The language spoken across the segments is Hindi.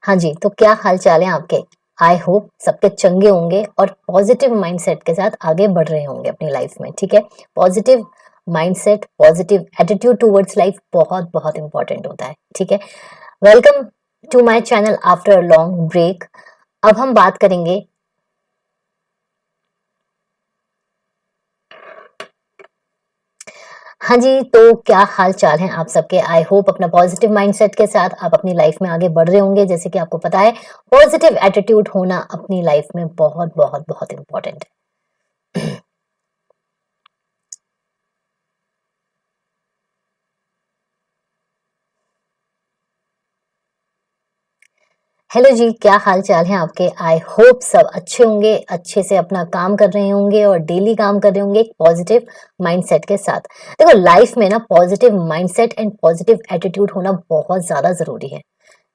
हाँ जी, तो क्या हाल चाल है आपके? आई होप सबके चंगे होंगे और पॉजिटिव माइंडसेट के साथ आगे बढ़ रहे होंगे अपनी लाइफ में, ठीक है? Positive mindset, positive attitude towards life बहुत बहुत इंपॉर्टेंट होता है, ठीक है? Welcome to my channel after a long break. अब हम बात करेंगे हाँ जी, तो क्या हाल चाल है आप सबके? आई होप अपना पॉजिटिव माइंडसेट के साथ आप अपनी लाइफ में आगे बढ़ रहे होंगे। जैसे कि आपको पता है, पॉजिटिव एटीट्यूड होना अपनी लाइफ में बहुत बहुत बहुत इंपॉर्टेंट है। हेलो जी, क्या हाल चाल है आपके? आई होप सब अच्छे होंगे, अच्छे से अपना काम कर रहे होंगे और डेली काम कर रहे होंगे एक पॉजिटिव माइंडसेट के साथ। देखो, लाइफ में ना positive mindset and positive attitude होना बहुत ज्यादा जरूरी है,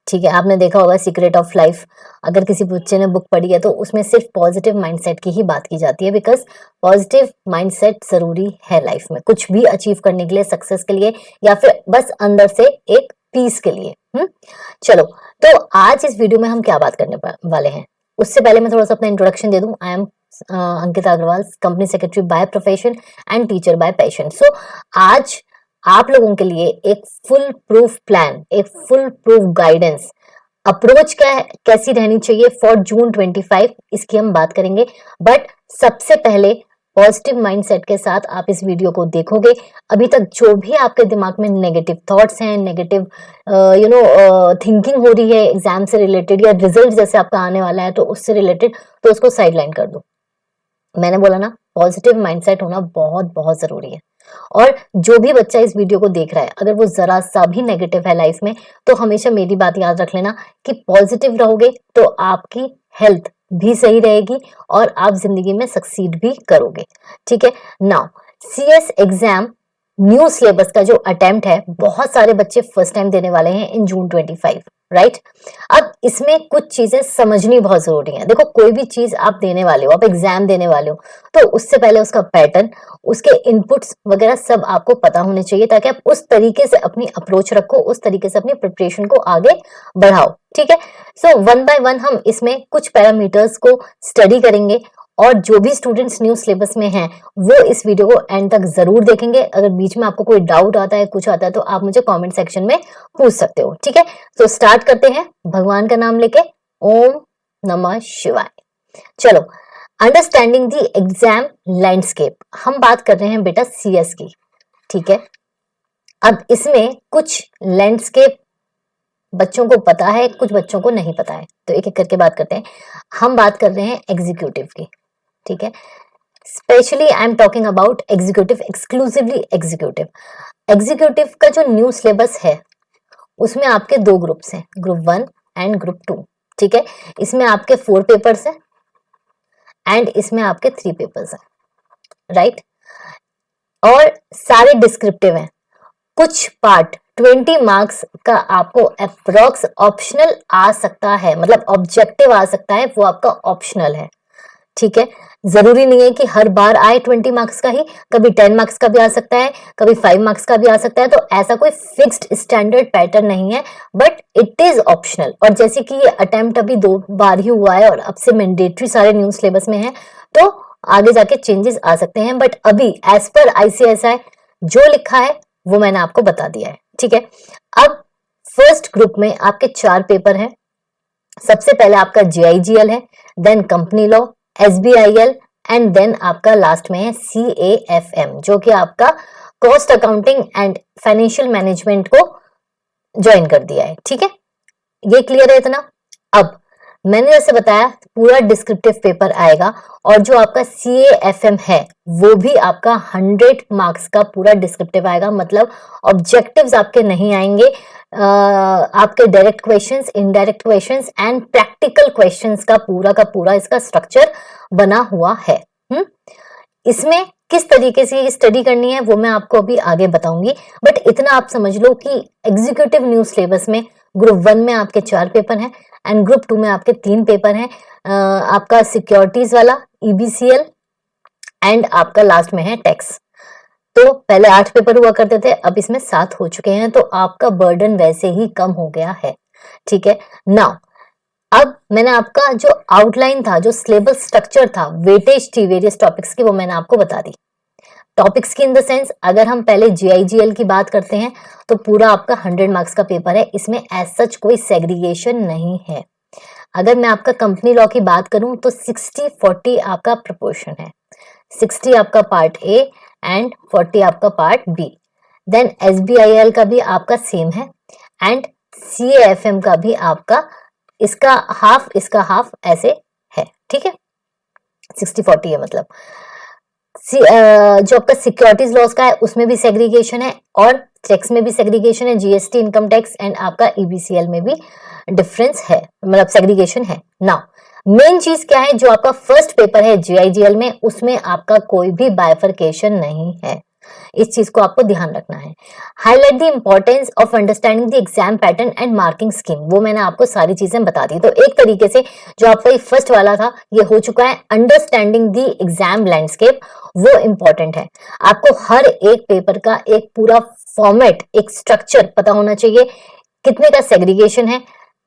ठीक है? आपने देखा होगा सीक्रेट ऑफ लाइफ, अगर किसी बच्चे ने बुक पढ़ी है तो उसमें सिर्फ पॉजिटिव माइंडसेट की ही बात की जाती है, बिकॉज पॉजिटिव माइंडसेट जरूरी है लाइफ में कुछ भी अचीव करने के लिए, सक्सेस के लिए, या फिर बस अंदर से एक पीस के लिए। चलो, तो आज इस वीडियो में हम क्या बात करने वाले हैं, उससे पहले मैं थोड़ा सा अपना इंट्रोडक्शन दे दूं। I am Ankita Agrawal, company secretary by profession and teacher by passion. So आज आप लोगों के लिए एक फुल प्रूफ प्लान, एक फुल प्रूफ गाइडेंस, अप्रोच क्या है, कैसी रहनी चाहिए फॉर जून 25, इसकी हम बात करेंगे। बट सबसे पहले पॉजिटिव माइंडसेट के साथ आप इस वीडियो को देखोगे। अभी तक जो भी आपके दिमाग में नेगेटिव थॉट्स हैं, नेगेटिव थिंकिंग हो रही है एग्जाम से रिलेटेड या रिजल्ट जैसे आपका आने वाला है तो उससे रिलेटेड, तो उसको साइडलाइन कर दो। मैंने बोला ना, पॉजिटिव माइंडसेट होना बहुत बहुत जरूरी है। और जो भी बच्चा इस वीडियो को देख रहा है, अगर वो जरा सा भी नेगेटिव है लाइफ में, तो हमेशा मेरी बात याद रख लेना कि पॉजिटिव रहोगे तो आपकी हेल्थ भी सही रहेगी और आप जिंदगी में सक्सीड भी करोगे, ठीक है? Now, CS exam new syllabus का जो अटेम्प्ट है, बहुत सारे बच्चे फर्स्ट टाइम देने वाले हैं इन जून 25, राइट? अब इसमें कुछ चीजें समझनी बहुत जरूरी है। देखो, कोई भी चीज आप देने वाले हो, आप एग्जाम देने वाले हो, तो उससे पहले उसका पैटर्न, उसके इनपुट्स वगैरह सब आपको पता होने चाहिए, ताकि आप उस तरीके से अपनी अप्रोच रखो, उस तरीके से अपनी प्रिपरेशन को आगे बढ़ाओ, ठीक है? सो वन बाय वन हम इसमें कुछ पैरामीटर्स को स्टडी करेंगे और जो भी स्टूडेंट्स न्यू सिलेबस में हैं वो इस वीडियो को एंड तक जरूर देखेंगे। अगर बीच में आपको कोई डाउट आता है, कुछ आता है, तो आप मुझे कमेंट सेक्शन में पूछ सकते हो, ठीक है? तो स्टार्ट करते हैं भगवान का नाम लेके। ओम नमः शिवाय। चलो, अंडरस्टैंडिंग द एग्जाम लैंडस्केप, हम बात कर रहे हैं बेटा सीएस की, ठीक है? अब इसमें कुछ लैंडस्केप बच्चों को पता है, कुछ बच्चों को नहीं पता है, तो एक एक करके बात करते हैं। हम बात कर रहे हैं एग्जीक्यूटिव की, ठीक है? Specially I am talking about executive, exclusively executive. Executive का जो न्यू सिलेबस है उसमें आपके दो ग्रुप्स हैं, ग्रुप 1 एंड ग्रुप 2, ठीक है? इसमें आपके 4 पेपर्स हैं एंड इसमें आपके 3 पेपर्स हैं, राइट? और सारे डिस्क्रिप्टिव हैं। कुछ पार्ट 20 मार्क्स का आपको अप्रोक्स ऑप्शनल आ सकता है, मतलब ऑब्जेक्टिव आ सकता है, वो आपका ऑप्शनल है, ठीक है? जरूरी नहीं है कि हर बार आए 20 मार्क्स का ही, कभी 10 मार्क्स का भी आ सकता है, कभी 5 मार्क्स का भी आ सकता है। तो ऐसा कोई फिक्स्ड स्टैंडर्ड पैटर्न नहीं है, बट इट इज ऑप्शनल। और जैसे कि ये अटेम्प्ट अभी 2 बार ही हुआ है और अब से मैंडेटरी सारे न्यू सिलेबस में है, तो आगे जाके चेंजेस आ सकते हैं, बट अभी एज पर आईसीएसआई जो लिखा है वो मैंने आपको बता दिया है, ठीक है? अब फर्स्ट ग्रुप में आपके 4 पेपर हैं। सबसे पहले आपका जेआईजीएल है, then company law, SBIL, and then आपका लास्ट में है सीएएफएम, जो कि आपका cost accounting and financial management को ज्वाइन कर दिया है, ठीक है? ये क्लियर है इतना? अब मैंने जैसे बताया, पूरा डिस्क्रिप्टिव पेपर आएगा और जो आपका सीएएफएम है वो भी आपका 100 मार्क्स का पूरा डिस्क्रिप्टिव आएगा। मतलब ऑब्जेक्टिव्स आपके नहीं आएंगे, आपके direct questions, indirect questions and practical questions का पूरा इसका स्ट्रक्चर बना हुआ है। इसमें किस तरीके से ये स्टडी करनी है वो मैं आपको अभी आगे बताऊंगी, बट इतना आप समझ लो कि एग्जीक्यूटिव न्यू सिलेबस में ग्रुप 1 में आपके 4 पेपर हैं एंड ग्रुप 2 में आपके 3 पेपर हैं। आपका सिक्योरिटीज वाला, ईबीसीएल, एंड आपका लास्ट में है टैक्स। तो पहले 8 पेपर हुआ करते थे, अब इसमें 7 हो चुके हैं, तो आपका बर्डन वैसे ही कम हो गया है, ठीक है? नाउ अब मैंने आपका जो आउटलाइन था, जो सिलेबस स्ट्रक्चर था, वेटेज थी वेरियस टॉपिक्स की, वो मैंने आपको बता दी। टॉपिक्स की इन द सेंस, अगर हम पहले जीआईजीएल की बात करते हैं तो पूरा आपका 100 मार्क्स का पेपर है, इसमें एज सच कोई सेग्रीगेशन नहीं है। अगर मैं आपका कंपनी लॉ की बात करूं तो 60-40 आपका प्रोपोर्शन है, 60 आपका पार्ट ए एंड 40 आपका पार्ट बी। देन एसबीआईएल का भी आपका सेम है एंड सीएएफएम का भी आपका इसका हाफ ऐसे है, ठीक है, 60-40 है मतलब। जो आपका सिक्योरिटीज लॉस का है उसमें भी सेग्रीगेशन है और टैक्स में भी सेग्रीगेशन है, जीएसटी, इनकम टैक्स एंड आपका ईबीसीएल में भी डिफरेंस है, मतलब सेग्रीगेशन है। नाउ मेन चीज क्या है, जो आपका फर्स्ट पेपर है जीआईजीएल में, उसमें आपका कोई भी बाइफरकेशन नहीं है, इस चीज को आपको ध्यान रखना है। Highlight the importance of understanding the exam pattern and marking scheme, वो मैंने आपको सारी चीजें बता दी। तो एक तरीके से जो आपका फर्स्ट वाला था ये हो चुका है। अंडरस्टैंडिंग द एग्जाम लैंडस्केप वो इंपॉर्टेंट है, आपको हर एक पेपर का एक पूरा फॉर्मेट, एक स्ट्रक्चर पता होना चाहिए, कितने का सेग्रीगेशन है,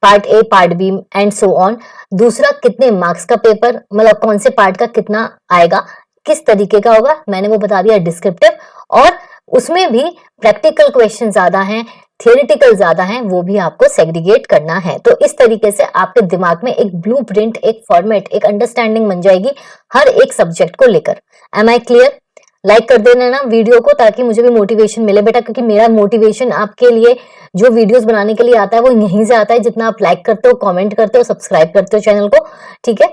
part A, part B and so on. दूसरा, कितने मार्क्स का पेपर, मतलब कौन से पार्ट का कितना आएगा, किस तरीके का होगा, मैंने वो बता दिया डिस्क्रिप्टिव, और उसमें भी प्रैक्टिकल क्वेश्चन ज्यादा हैं, थियोरिटिकल ज्यादा हैं, वो भी आपको सेग्रीगेट करना है। तो इस तरीके से आपके दिमाग में एक ब्लूप्रिंट, एक फॉर्मेट, एक अंडरस्टैंडिंग बन जाएगी हर एक सब्जेक्ट को लेकर। M I clear? लाइक कर देना ना वीडियो को, ताकि मुझे भी मोटिवेशन मिले बेटा, क्योंकि मेरा मोटिवेशन आपके लिए जो वीडियोस बनाने के लिए आता है वो यहीं से आता है, जितना आप लाइक करते हो, कमेंट करते हो, सब्सक्राइब करते हो चैनल को, ठीक है।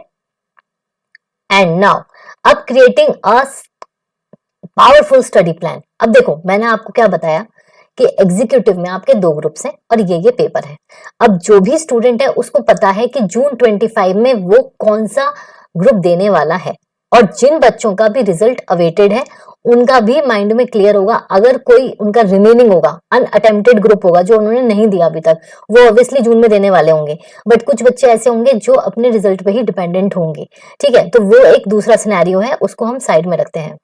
एंड नाउ अब creating a powerful study plan. अब देखो मैंने आपको क्या बताया कि एग्जीक्यूटिव में आपके 2 ग्रुप्स हैं और ये पेपर है। अब जो भी स्टूडेंट है उसको पता है कि जून 25 में वो कौन सा ग्रुप देने वाला है, और जिन बच्चों का भी रिजल्ट अवेटेड है उनका भी माइंड में क्लियर होगा। अगर कोई उनका रिमेनिंग होगा, अनअटेम्प्टेड ग्रुप होगा जो उन्होंने नहीं दिया अभी तक, वो ऑब्वियसली जून में देने वाले होंगे, बट कुछ बच्चे ऐसे होंगे जो अपने रिजल्ट पे ही डिपेंडेंट होंगे, ठीक है। तो वो एक दूसरा सिनेरियो है, उसको हम साइड में रखते हैं।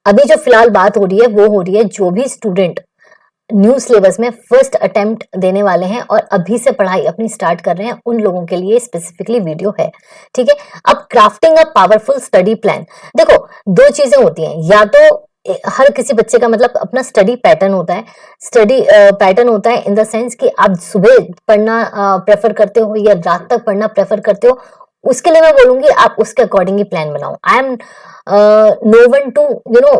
अभी जो फिलहाल बात हो रही है वो हो रही है जो भी स्टूडेंट न्यू सिलेबस में फर्स्ट अटेम्प्ट देने वाले हैं और अभी से पढ़ाई अपनी स्टार्ट कर रहे हैं, उन लोगों के लिए स्पेसिफिकली वीडियो है, ठीक है। अब crafting a powerful study plan, देखो 2 चीजें होती हैं, या तो हर किसी बच्चे का मतलब अपना स्टडी पैटर्न होता है, स्टडी पैटर्न होता है इन द सेंस कि आप सुबह पढ़ना प्रेफर करते हो या रात तक पढ़ना प्रेफर करते हो, उसके लिए मैं बोलूंगी आप उसके अकॉर्डिंग ही प्लान बनाओ। I am no one to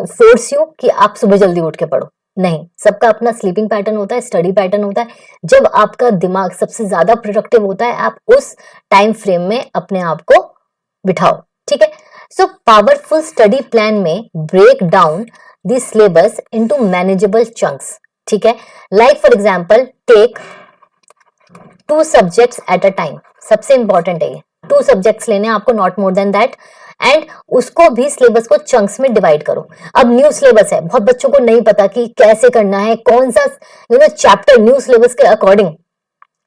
force you कि आप सुबह जल्दी उठ के पढ़ो, नहीं, सबका अपना स्लीपिंग पैटर्न होता है, स्टडी पैटर्न होता है। जब आपका दिमाग सबसे ज्यादा प्रोडक्टिव होता है, आप उस टाइम फ्रेम में अपने आप को बिठाओ, ठीक है। सो पावरफुल स्टडी प्लान में break down the syllabus into manageable chunks, ठीक है। Like for example take 2 subjects at a time, सबसे इंपॉर्टेंट है ये, 2 सब्जेक्ट्स लेने हैं आपको, not more than that, and उसको भी सिलेबस को चंक्स में डिवाइड करो। अब न्यू सिलेबस है, बहुत बच्चों को नहीं पता कि कैसे करना है, कौन सा चैप्टर न्यू सिलेबस के अकॉर्डिंग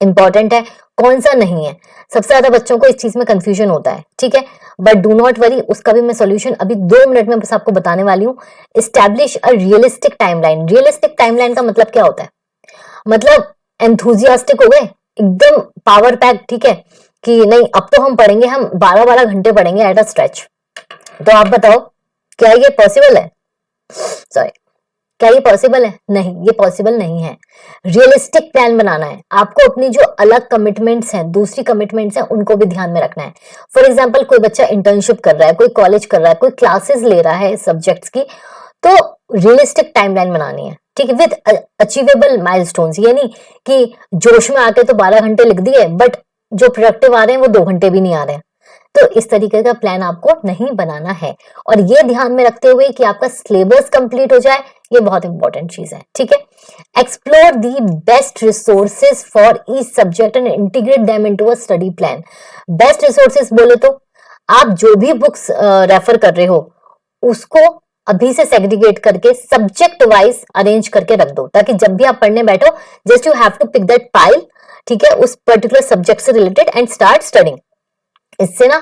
इंपॉर्टेंट है, कौन सा नहीं है। सबसे ज्यादा बच्चों को इस चीज में कंफ्यूजन होता है, ठीक है, बट डू नॉट वरी, उसका भी मैं सॉल्यूशन अभी 2 मिनट में बस आपको बताने वाली हूँ। Establish a realistic timeline. Realistic timeline का मतलब क्या होता है, मतलब एंथुजियास्टिक हो गए, एकदम पावर पैक, ठीक है, कि नहीं अब तो हम पढ़ेंगे, हम 12-12 घंटे पढ़ेंगे एट अ स्ट्रेच। तो आप बताओ क्या ये पॉसिबल है? सॉरी, क्या ये पॉसिबल है? नहीं, ये पॉसिबल नहीं है। रियलिस्टिक प्लान बनाना है आपको, अपनी जो अलग कमिटमेंट्स हैं, दूसरी कमिटमेंट्स हैं, उनको भी ध्यान में रखना है। फॉर एग्जांपल कोई बच्चा इंटर्नशिप कर रहा है, कोई कॉलेज कर रहा है, कोई क्लासेस ले रहा है सब्जेक्ट्स की, तो रियलिस्टिक टाइमलाइन बनानी है, ठीक है, विद अचीवेबल माइलस्टोन्स। ये नहीं कि जोश में आके तो 12 घंटे लिख दिए, बट जो प्रोडक्टिव आ रहे हैं वो 2 घंटे भी नहीं आ रहे हैं। तो इस तरीके का प्लान आपको नहीं बनाना है, और ये ध्यान में रखते हुए कि आपका सिलेबस कंप्लीट हो जाए, ये बहुत इंपॉर्टेंट चीज है, ठीक है। Explore the best resources for each subject and integrate them into a study plan. Best resources बोले तो आप जो भी बुक्स रेफर कर रहे हो उसको अभी से सेग्रीगेट करके सब्जेक्ट वाइज अरेंज करके रख दो, ताकि जब भी आप पढ़ने बैठो just you have to pick that file, ठीक है, उस पर्टिकुलर सब्जेक्ट से रिलेटेड एंड स्टार्ट स्टडिंग। इससे ना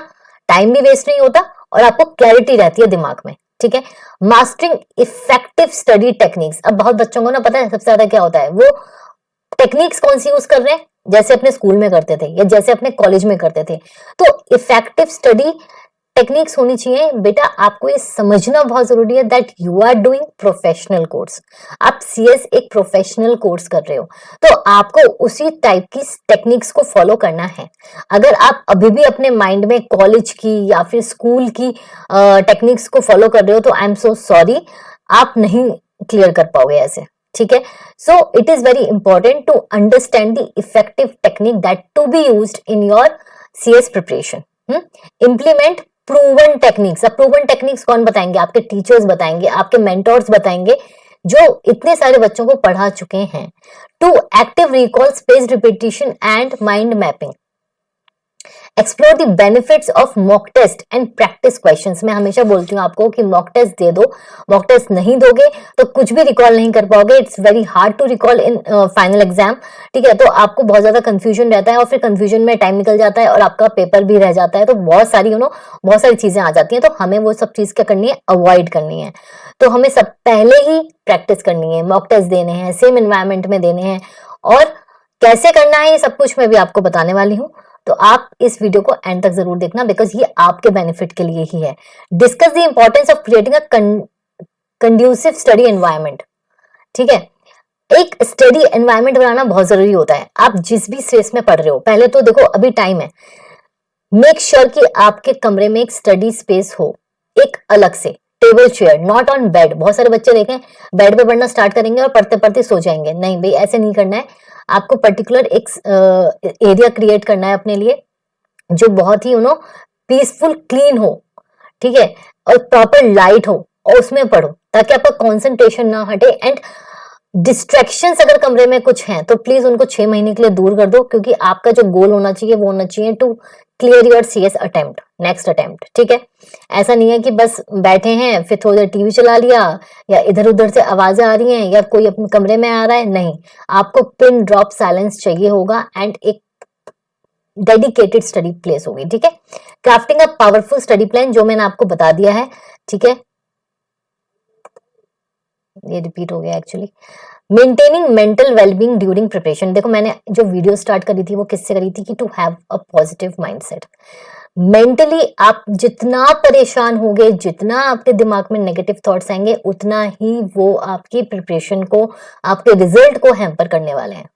टाइम भी वेस्ट नहीं होता और आपको क्लैरिटी रहती है दिमाग में, ठीक है। Mastering effective study techniques. अब बहुत बच्चों को ना पता है सबसे ज्यादा क्या होता है, वो टेक्निक्स कौन सी यूज कर रहे हैं, जैसे अपने स्कूल में करते थे या जैसे अपने कॉलेज में करते थे। तो इफेक्टिव स्टडी टेक्निक्स होनी चाहिए। बेटा आपको ये समझना बहुत जरूरी है that you are doing professional course. आप सीएस एक प्रोफेशनल कोर्स कर रहे हो, तो आपको उसी टाइप की टेक्निक्स को फॉलो करना है। अगर आप अभी भी अपने माइंड में कॉलेज की या फिर स्कूल की टेक्निक्स को फॉलो कर रहे हो, तो आई एम सो सॉरी, आप नहीं क्लियर कर पाओगे ऐसे, ठीक है। So it is very important to understand the effective technique that to be used in your CS preparation. Implement proven techniques. अब प्रूवन टेक्निक्स कौन बताएंगे? आपके टीचर्स बताएंगे, आपके मेंटोर्स बताएंगे, जो इतने सारे बच्चों को पढ़ा चुके हैं। To active recall, space repetition and mind mapping. Explore the benefits of mock test and practice questions. मैं हमेशा बोलती हूँ आपको कि मॉक टेस्ट दे दो, मॉक टेस्ट नहीं दोगे तो कुछ भी रिकॉल नहीं कर पाओगे। It's very hard to recall in final exam, ठीक है। तो आपको बहुत ज्यादा कंफ्यूजन रहता है और फिर कंफ्यूजन में टाइम निकल जाता है और आपका पेपर भी रह जाता है। तो बहुत सारी बहुत सारी चीजें आ जाती हैं, तो हमें वो सब चीज क्या करनी है? अवॉइड करनी है। तो हमें सब पहले ही प्रैक्टिस करनी है, मॉक टेस्ट देने हैं, सेम एनवायरमेंट में देने हैं, और कैसे करना है ये सब कुछ मैं भी आपको बताने वाली हूँ। तो आप इस वीडियो को एंड तक जरूर देखना, बिकॉज ये आपके बेनिफिट के लिए ही है। Discuss the importance of creating a conducive study environment, ठीक है। एक स्टडी एनवायरनमेंट बनाना बहुत जरूरी होता है। आप जिस भी स्पेस में पढ़ रहे हो, पहले तो देखो अभी टाइम है, मेक श्योर कि आपके कमरे में एक स्टडी स्पेस हो, एक अलग से table chair, not on bed. बहुत सारे बच्चे देखें बेड पे पढ़ना स्टार्ट करेंगे और पढ़ते पढ़ते सो जाएंगे। नहीं भाई, ऐसे नहीं करना है। आपको पर्टिकुलर एक एरिया क्रिएट करना है अपने लिए, जो बहुत ही पीसफुल, क्लीन हो, ठीक है, और प्रॉपर लाइट हो, और उसमें पढ़ो ताकि आपका कंसंट्रेशन ना हटे। एंड डिस्ट्रैक्शंस अगर कमरे में कुछ हैं तो प्लीज उनको 6 महीने के लिए दूर कर दो, क्योंकि आपका जो गोल होना चाहिए वो होना चाहिए to clear your CS attempt, next attempt, ठीक है। ऐसा नहीं है कि बस बैठे हैं फिर थोड़ी देर टीवी चला लिया, या इधर उधर से आवाजें आ रही हैं, या कोई अपने कमरे में आ रहा है। नहीं, आपको पिन ड्रॉप साइलेंस चाहिए होगा एंड एक डेडिकेटेड स्टडी प्लेस होगी, ठीक है। Crafting a powerful study plan, जो मैंने आपको बता दिया है, ठीक है, ये रिपीट हो गया actually. Maintaining mental wellbeing during preparation. देखो मैंने जो वीडियो स्टार्ट करी थी वो किससे करी थी कि to have a positive mindset. Mentally आप जितना परेशान होगे, जितना आपके दिमाग में नेगेटिव थॉट्स आएंगे, उतना ही वो आपकी प्रिपरेशन को, आपके रिजल्ट को हैम्पर करने वाले हैं।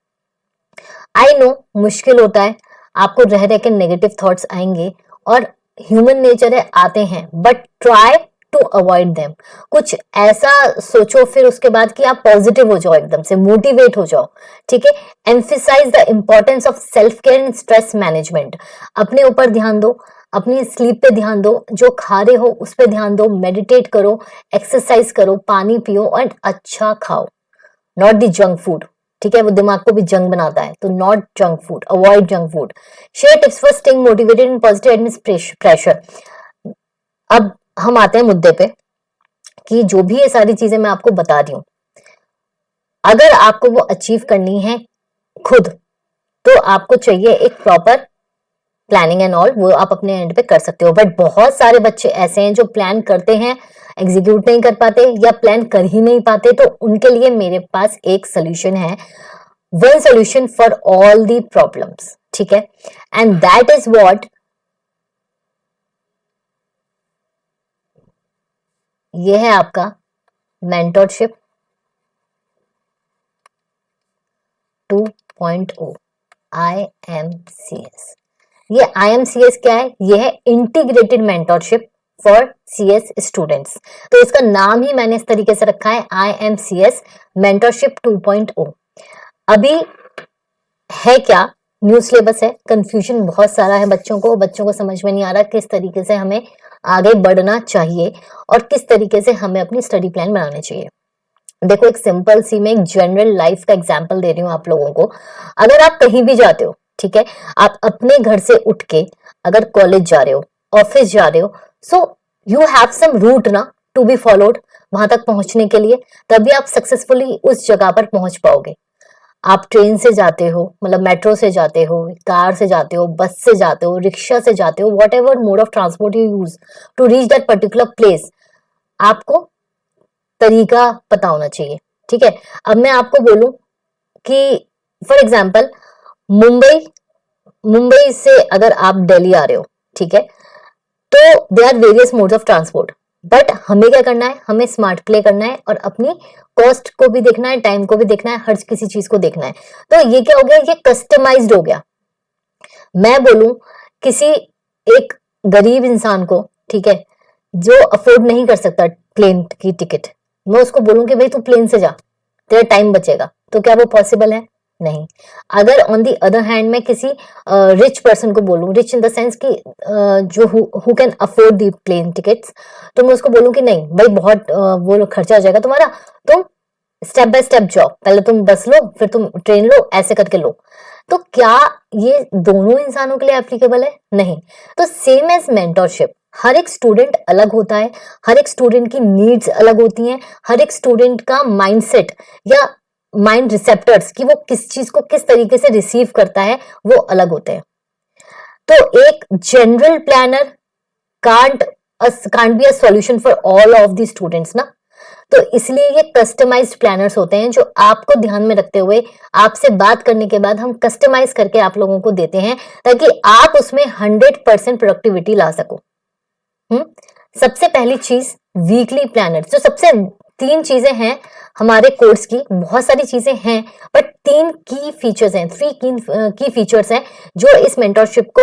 आई नो मुश्किल होता है, आपको रह रह के नेगेटिव थॉट्स आएंगे, और ह्यूमन नेचर है, आते हैं, but try to avoid them. कुछ ऐसा सोचो फिर उसके बाद कि आप पॉजिटिव हो जाओ, एकदम से मोटिवेट हो जाओ, ठीक है। Emphasise the importance of self care and stress management. अपने ऊपर ध्यान दो, अपनी स्लीप पे ध्यान दो, जो खा रहे हो उस पे ध्यान दो, मेडिटेट करो, एक्सरसाइज करो, पानी पियो एंड अच्छा खाओ, नॉट द जंक फूड, ठीक है। वो दिमाग को भी जंग बनाता है, तो not junk food, avoid junk food. Share tips for staying motivated in positive administration pressure. अब हम आते हैं मुद्दे पे कि जो भी ये सारी चीजें मैं आपको बता रही हूं, अगर आपको वो अचीव करनी है खुद, तो आपको चाहिए एक प्रॉपर प्लानिंग एंड ऑल, वो आप अपने एंड पे कर सकते हो। बट बहुत सारे बच्चे ऐसे हैं जो प्लान करते हैं, एग्जीक्यूट नहीं कर पाते, या प्लान कर ही नहीं पाते। तो उनके लिए मेरे पास एक सोल्यूशन है, one solution for all the problems, ठीक है। एंड दैट इज व्हाट, ये है आपका मेंटरशिप 2.0 IMCS। ये IMCS क्या है? ये है integrated mentorship for CS students. तो इसका नाम ही मैंने इस तरीके से रखा है, IMCS मेंटरशिप 2.0। अभी है क्या, न्यू सिलेबस है, कंफ्यूजन बहुत सारा है बच्चों को समझ में नहीं आ रहा किस तरीके से हमें आगे बढ़ना चाहिए और किस तरीके से हमें अपनी स्टडी प्लान बनाने चाहिए। देखो एक सिंपल सी, मैं एक जनरल लाइफ का एग्जांपल दे रही हूँ आप लोगों को। अगर आप कहीं भी जाते हो, ठीक है, आप अपने घर से उठ के अगर कॉलेज जा रहे हो, ऑफिस जा रहे हो, so you have some route ना टू बी फॉलोड वहां तक पहुंचने के लिए, तभी आप सक्सेसफुली उस जगह पर पहुंच पाओगे। आप ट्रेन से जाते हो, मतलब मेट्रो से जाते हो, कार से जाते हो, बस से जाते हो, रिक्शा से जाते हो, whatever mode of transport you use to reach that particular place, आपको तरीका पता होना चाहिए, ठीक है। अब मैं आपको बोलूं कि फॉर एग्जाम्पल मुंबई से अगर आप दिल्ली आ रहे हो, ठीक है, तो they are various modes of transport, but हमें क्या करना है, हमें स्मार्ट प्ले करना है और अपनी कॉस्ट को भी देखना है, टाइम को भी देखना है, हर किसी चीज को देखना है। तो ये क्या हो गया, ये कस्टमाइज्ड हो गया। मैं बोलूं किसी एक गरीब इंसान को, ठीक है, जो अफोर्ड नहीं कर सकता प्लेन की टिकट, मैं उसको बोलूं कि भाई तू प्लेन से जा, तेरा टाइम बचेगा, तो क्या वो पॉसिबल है? नहीं। अगर ऑन दी अदर हैंड मैं किसी रिच पर्सन को बोलूं, रिच इन द सेंस कि जो who can afford the plane tickets, तो मैं उसको बोलूं कि नहीं भाई बहुत वो खर्चा हो जाएगा तुम्हारा, तुम स्टेप बाय स्टेप जाओ, पहले तुम बस लो, फिर तुम ट्रेन लो, ऐसे करके लो। तो क्या ये दोनों इंसानों के लिए एप्लीकेबल है? नहीं। तो सेम एज मेंटरशिप, हर एक स्टूडेंट अलग होता है, हर एक स्टूडेंट की नीड्स अलग होती हैं, हर एक स्टूडेंट का माइंडसेट या माइंड रिसेप्टर्स कि वो किस चीज को किस तरीके से रिसीव करता है वो अलग होते हैं। तो एक general planner can't be a solution for all of the students ना। तो इसलिए ये कस्टमाइज्ड प्लानर्स होते हैं जो आपको ध्यान में रखते हुए आपसे बात करने के बाद हम कस्टमाइज करके आप लोगों को देते हैं ताकि आप उसमें 100% प्रोडक्टिविटी ला सको। सबसे पहली चीज वीकली प्लानर, जो सबसे 3 चीजें हैं हमारे कोर्स की, बहुत सारी चीजें हैं बट 3 की फीचर्स हैं, 3 की फीचर्स हैं जो इस मेंटरशिप को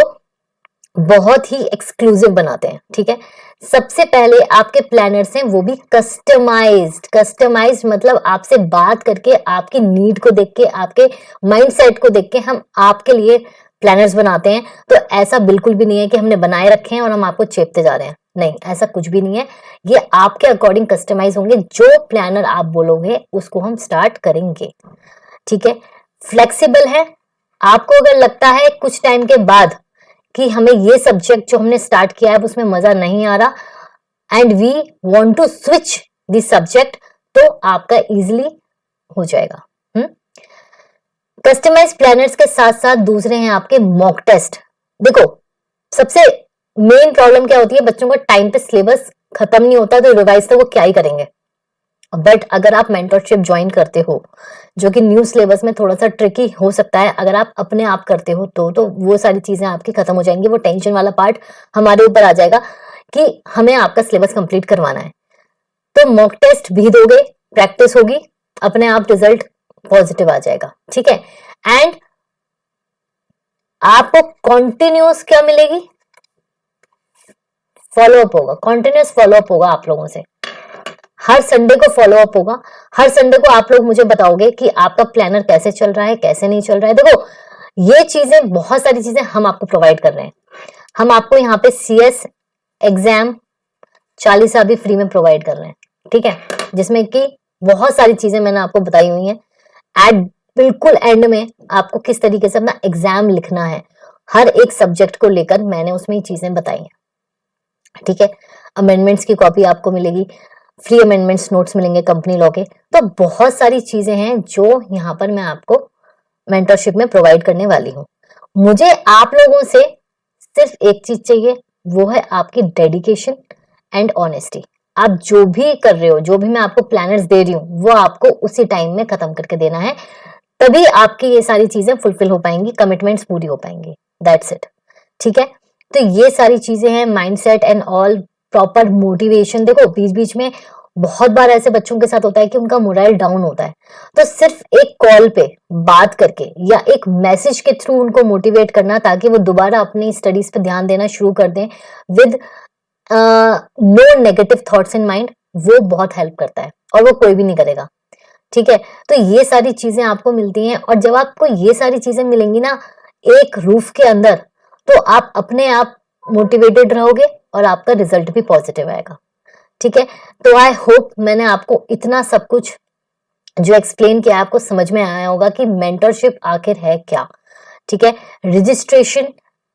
बहुत ही एक्सक्लूसिव बनाते हैं। ठीक है, सबसे पहले आपके प्लानर्स हैं वो भी कस्टमाइज्ड मतलब आपसे बात करके, आपकी नीड को देख के, आपके माइंडसेट को देख के हम आपके लिए प्लानर्स बनाते हैं। तो ऐसा बिल्कुल भी नहीं है कि हमने बनाए रखे हैं और हम आपको चेपते जा रहे हैं, नहीं, ऐसा कुछ भी नहीं है। ये आपके अकॉर्डिंग कस्टमाइज होंगे, जो प्लानर आप बोलोगे उसको हम स्टार्ट करेंगे। ठीक है, फ्लेक्सिबल है। आपको अगर लगता है कुछ टाइम के बाद कि हमें ये सब्जेक्ट जो हमने स्टार्ट किया है उसमें मजा नहीं आ रहा and we want to switch this subject, तो आपका इजीली हो जाएगा। कस्टमाइज प्लानर्स के साथ साथ दूसरे हैं आपके मॉक टेस्ट। देखो, सबसे मेन प्रॉब्लम क्या होती है, बच्चों का टाइम पे सिलेबस खत्म नहीं होता तो रिवाइज तो वो क्या ही करेंगे। बट अगर आप मेंटरशिप ज्वाइन करते हो, जो कि न्यू सिलेबस में थोड़ा सा ट्रिकी हो सकता है, अगर आप अपने आप करते हो तो वो सारी चीजें आपकी खत्म हो जाएंगी। वो टेंशन वाला पार्ट हमारे ऊपर आ जाएगा कि हमें आपका सिलेबस कंप्लीट करवाना है। तो मॉक टेस्ट भी दोगे, प्रैक्टिस होगी, अपने आप रिजल्ट पॉजिटिव आ जाएगा। ठीक है, एंड आपको कॉन्टिन्यूस क्या मिलेगी, फॉलोअप होगा, कॉन्टिन्यूस फॉलोअप होगा आप लोगों से। हर संडे को फॉलोअप होगा, हर संडे को आप लोग मुझे बताओगे कि आपका प्लानर कैसे चल रहा है, कैसे नहीं चल रहा है। देखो, ये चीजें, बहुत सारी चीजें हम आपको प्रोवाइड कर रहे हैं। हम आपको यहाँ पे CS एग्जाम 40 भी फ्री में प्रोवाइड कर रहे हैं। ठीक है, जिसमें कि बहुत सारी चीजें मैंने आपको बताई हुई हैं। बिल्कुल एंड में आपको किस तरीके से अपना एग्जाम लिखना है, हर एक सब्जेक्ट को लेकर मैंने उसमें ये चीजें बताई हैं। ठीक है, अमेंडमेंट्स की कॉपी आपको मिलेगी, फ्री अमेंडमेंट्स नोट्स मिलेंगे कंपनी लॉ के। तो बहुत सारी चीजें हैं जो यहाँ पर मैं आपको मेंटरशिप में प्रोवाइड करने वाली हूँ। मुझे आप लोगों से सिर्फ एक चीज चाहिए, वो है आपकी डेडिकेशन एंड ऑनेस्टी। आप जो भी कर रहे हो, जो भी मैं आपको प्लानर्स दे रही हूँ, वो आपको उसी टाइम में खत्म करके देना है, तभी आपकी ये सारी चीजें फुलफिल हो पाएंगी, कमिटमेंट्स पूरी हो पाएंगी। That's it. ठीक है, तो ये सारी चीजें हैं, mindset and all, proper motivation. देखो, बीच बीच में बहुत बार ऐसे बच्चों के साथ होता है कि उनका मोराइल डाउन होता है, तो सिर्फ एक कॉल पे बात करके या एक मैसेज के थ्रू उनको मोटिवेट करना, ताकि वो दोबारा अपनी स्टडीज पे ध्यान देना शुरू कर दें with no negative thoughts in mind, वो बहुत हेल्प करता है और वो कोई भी नहीं करेगा। ठीक है, तो ये सारी चीजें आपको मिलती हैं, और जब आपको ये सारी चीजें मिलेंगी ना एक रूफ के अंदर, तो आप अपने आप मोटिवेटेड रहोगे और आपका रिजल्ट भी पॉजिटिव आएगा। ठीक है, तो आई होप मैंने आपको इतना सब कुछ जो एक्सप्लेन किया आपको समझ में आया होगा कि मेंटरशिप आखिर है क्या। ठीक है, रजिस्ट्रेशन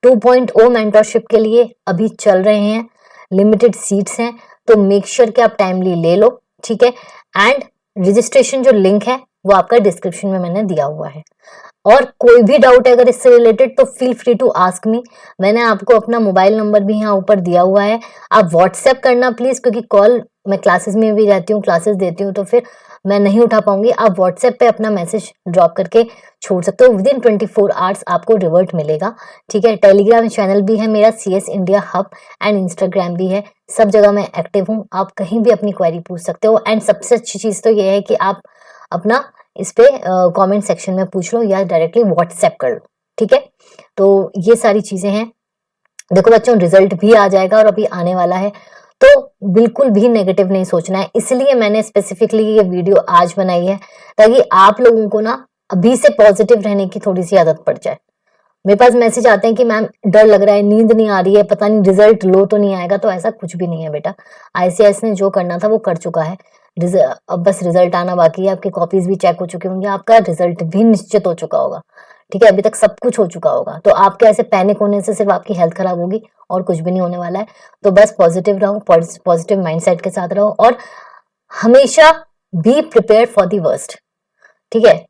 2.0 मेंटरशिप के लिए अभी चल रहे हैं, लिमिटेड सीट्स हैं, तो मेक श्योर कि आप टाइमली ले लो। ठीक है, एंड रजिस्ट्रेशन जो लिंक है वो आपका डिस्क्रिप्शन में मैंने दिया हुआ है। और कोई भी डाउट है अगर इससे रिलेटेड, तो feel free to ask me. मैंने आपको अपना मोबाइल नंबर भी यहाँ ऊपर दिया हुआ है, आप व्हाट्सएप करना प्लीज, क्योंकि कॉल, मैं क्लासेस में भी रहती हूँ, क्लासेस देती हूँ, तो फिर मैं नहीं उठा पाऊंगी, आप व्हाट्सएप पे अपना मैसेज ड्रॉप करके छोड़ सकते हो। विदिन 24 आवर्स आपको रिवर्ट मिलेगा, ठीक है। टेलीग्राम चैनल भी है मेरा CS India hub and Instagram भी है, सब जगह मैं एक्टिव हूँ, आप कहीं भी अपनी क्वेरी पूछ सकते हो। एंड सबसे अच्छी चीज तो ये है कि आप अपना इस पे कमेंट सेक्शन में पूछ लो या डायरेक्टली व्हाट्सएप कर लो, ठीक है। तो ये सारी चीजें हैं। देखो बच्चों, रिजल्ट भी आ जाएगा और अभी आने वाला है, तो बिल्कुल भी नेगेटिव नहीं सोचना है। इसलिए मैंने स्पेसिफिकली ये वीडियो आज बनाई है, ताकि आप लोगों को ना अभी से पॉजिटिव रहने की थोड़ी सी आदत पड़ जाए। मेरे पास मैसेज आते हैं कि मैम डर लग रहा है, नींद नहीं आ रही है, पता नहीं रिजल्ट लो तो नहीं आएगा। तो ऐसा कुछ भी नहीं है बेटा, ICIS ने जो करना था वो कर चुका है। अब बस रिजल्ट आना बाकी है। आपकी कॉपीज भी चेक हो चुकी होंगी, आपका रिजल्ट भी निश्चित हो चुका होगा, ठीक है। अभी तक सब कुछ हो चुका होगा, तो आपके ऐसे पैनिक होने से सिर्फ आपकी हेल्थ खराब होगी और कुछ भी नहीं होने वाला है। तो बस पॉजिटिव रहो, पॉजिटिव माइंडसेट के साथ रहो और हमेशा be prepared for the worst, ठीक है।